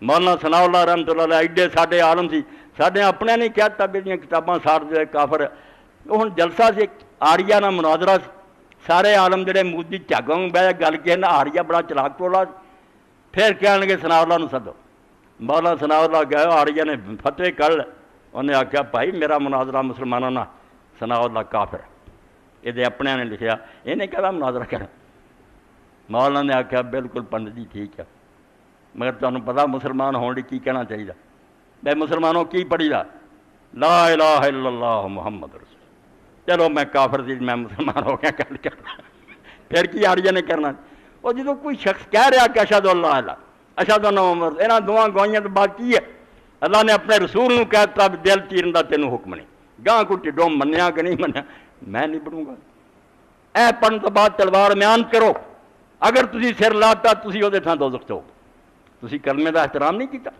مولانا ثناء اللہ رحمۃ اللہ علیہ ایڈے ساڈے عالم سی، ساڈے اپنے نہیں کہتا بھی کتاباں ساڑ دے کافر۔ ہن جلسہ سی آڑیا نہ مناظرہ سی، سارے عالم جڑے مودی جھاگوں بہ گل کے نا آڑیا بڑا چلاک ٹولا سی، پھر کہن لگے ثناء اللہ نو سدو۔ مولانا ثناء اللہ گئے، آڑیا نے فتوی کر لے، انہیں آخیا بھائی میرا مناظرہ مسلمانوں نہ، ثناء اللہ کافر، یہ اپنے نے لکھیا، یہ نہیں کہتا مناظرہ کرنا۔ مولانا نے آخیا بالکل پنڈت جی ٹھیک ہے، مگر تمہیں پتا مسلمان ہونے کی کہنا چاہیے؟ بھائی مسلمانوں کی پڑھی دا لا الہ الا اللہ محمد رسول، چلو میں کافر تھی میں مسلمان ہو گیا گل کرنا، پھر کی آڑیا نے کرنا؟ وہ جدو کوئی شخص کہہ رہا کہ اشہد اللہ الہ اشہد ان محمد، یہاں دعا گوائیاں تو باقی ہے۔ اللہ نے اپنے رسول نو کہتا بھی دل چیرن دا تینوں حکم نہیں، گاہ کو ٹھڈوں منیا کہ نہیں منیا میں نہیں پڑھوں گا۔ اے پڑھن تو بعد تلوار میان کرو، اگر تسی سر لاتا تسی وہ تھان دوزخ چ ہو، تسی کلمے دا احترام نہیں کیتا۔